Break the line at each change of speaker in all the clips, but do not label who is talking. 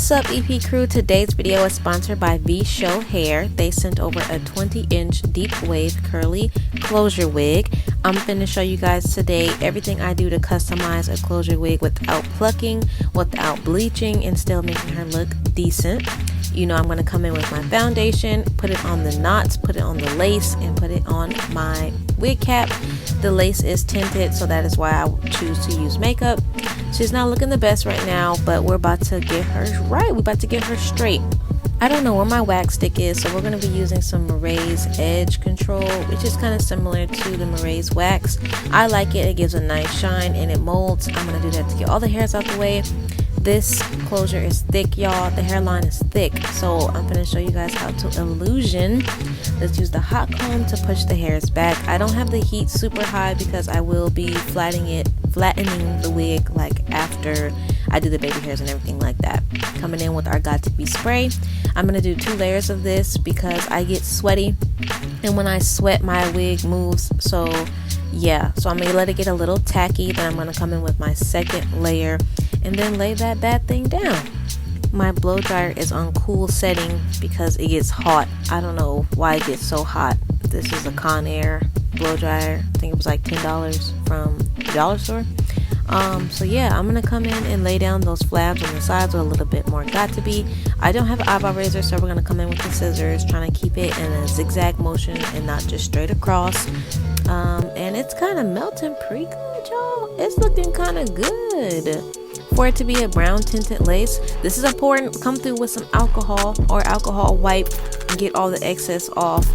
What's up, EP crew? Today's video is sponsored by Vshow hair. They sent over a 20-inch deep wave curly closure wig. I'm finna show you guys today everything I do to customize a closure wig without plucking, without bleaching, and still making her look decent. You know, I'm going to come in with my foundation, put it on the knots, put it on the lace, and put it on my wig cap. The lace is tinted, so that is why I choose to use makeup. She's not looking the best right now, but we're about to get her right. We're about to get her straight. I don't know where my wax stick is, so we're going to be using some Marae's Edge Control, which is kind of similar to the Marae's wax. I like it. It gives a nice shine and it molds. I'm going to do that to get all the hairs out the way. This closure is thick, y'all. The hairline is thick, so I'm going to show you guys how to illusion. Let's use the hot comb to push the hairs back. I don't have the heat super high because I will be flattening the wig like after I do the baby hairs and everything like that. Coming in with our Got To Be spray. I'm going to do 2 layers of this because I get sweaty, and when I sweat my wig moves. So yeah, so I'm going to let it get a little tacky. Then I'm going to come in with my second layer and then lay that bad thing down. My blow dryer is on cool setting because it gets hot. I don't know why it gets so hot. This is a Conair blow dryer. I think it was like $10 from the dollar store. So yeah, I'm gonna come in and lay down those flabs on the sides with a little bit more Got To Be. I don't have an eyebrow razor, so we're gonna come in with the scissors, trying to keep it in a zigzag motion and not just straight across. And it's kind of melting pretty good, y'all. It's looking kind of good. For it to be a brown tinted lace, this is important. Come through with some alcohol or alcohol wipe and get all the excess off.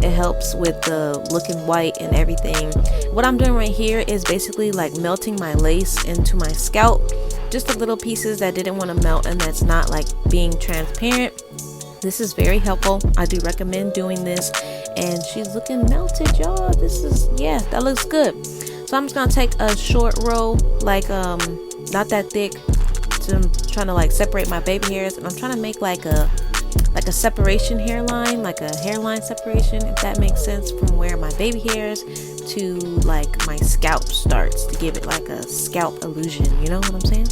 It helps with the looking white and everything. What I'm doing right here is basically like melting my lace into my scalp, just the little pieces that didn't want to melt and that's not like being transparent. This is very helpful. I do recommend doing this, and she's looking melted, y'all. This is, yeah, that looks good. So I'm just gonna take a short row, like not that thick, I'm trying to like separate my baby hairs, and I'm trying to make like a separation hairline, like a hairline separation, if that makes sense, from where my baby hairs to like my scalp starts, to give it like a scalp illusion. You know what I'm saying?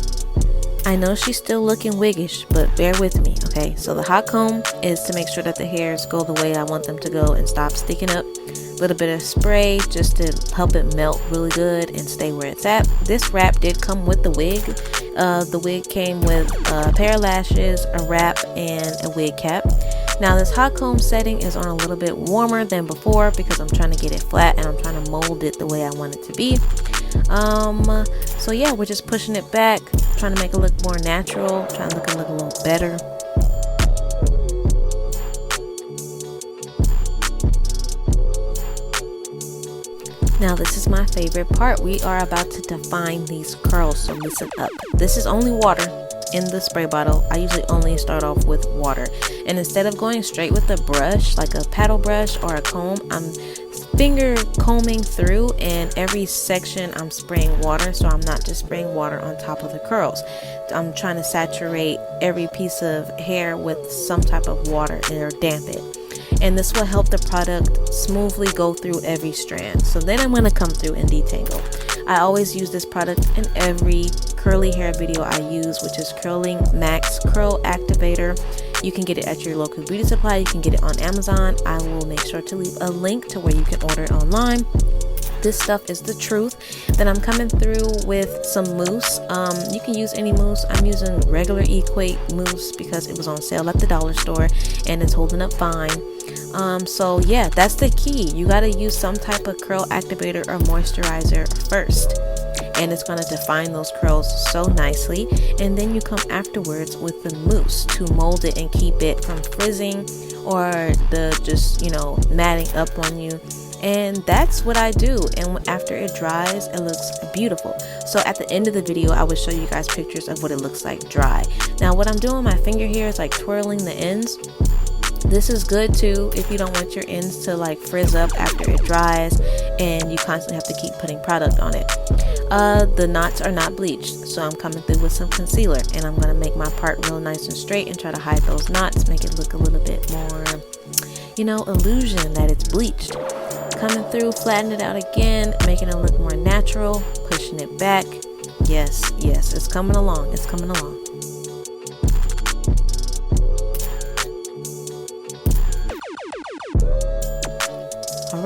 I know she's still looking wiggish, but bear with me, okay? So the hot comb is to make sure that the hairs go the way I want them to go and stop sticking up. A little bit of spray just to help it melt really good and stay where it's at. This wrap did come with the wig. The wig came with a pair of lashes, a wrap, and a wig cap. Now this hot comb setting is on a little bit warmer than before because I'm trying to get it flat and I'm trying to mold it the way I want it to be. So yeah, we're just pushing it back, trying to make it look more natural, trying to look a little better. Now this is my favorite part. We are about to define these curls, so listen up. This is only water in the spray bottle. I usually only start off with water, and instead of going straight with a brush, like a paddle brush or a comb, I'm finger combing through, and every section I'm spraying water, so I'm not just spraying water on top of the curls. I'm trying to saturate every piece of hair with some type of water or damp it. And this will help the product smoothly go through every strand. So then I'm going to come through and detangle. I always use this product in every curly hair video I use, which is Curling Max Curl Activator. You can get it at your local beauty supply. You can get it on Amazon. I will make sure to leave a link to where you can order it online. This stuff is the truth. Then I'm coming through with some mousse. You can use any mousse. I'm using regular Equate mousse because it was on sale at the dollar store and it's holding up fine. So yeah, that's the key. You got to use some type of curl activator or moisturizer first, and it's going to define those curls so nicely, and then you come afterwards with the mousse to mold it and keep it from frizzing or the just, you know, matting up on you. And that's what I do, and after it dries, it looks beautiful. So at the end of the video, I will show you guys pictures of what it looks like dry. Now what I'm doing with my finger here is like twirling the ends. This is good too if you don't want your ends to like frizz up after it dries and you constantly have to keep putting product on it. The knots are not bleached, so I'm coming through with some concealer, and I'm going to make my part real nice and straight and try to hide those knots, make it look a little bit more, you know, illusion that it's bleached. Coming through, flatten it out again, making it look more natural, pushing it back. Yes, it's coming along, it's coming along.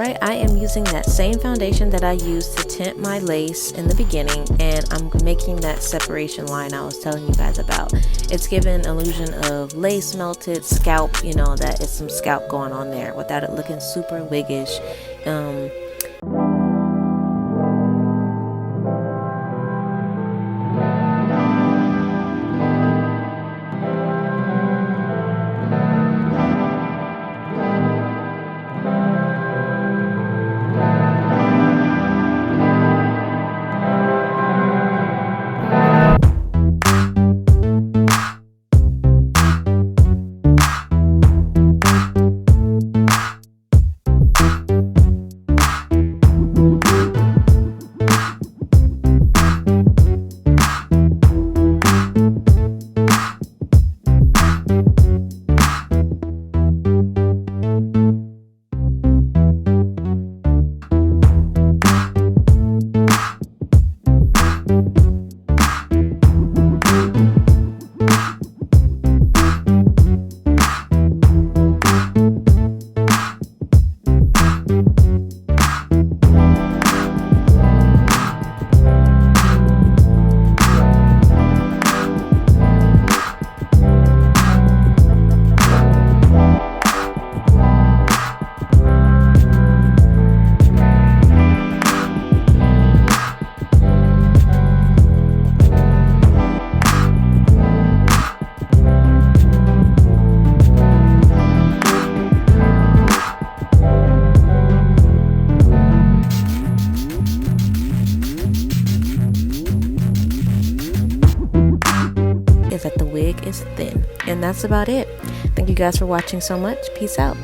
Alright, I am using that same foundation that I used to tint my lace in the beginning, and I'm making that separation line I was telling you guys about. It's giving illusion of lace melted, scalp, you know, that it's some scalp going on there without it looking super wiggish. Is that the wig is thin, and that's about it. Thank you guys for watching so much. Peace out.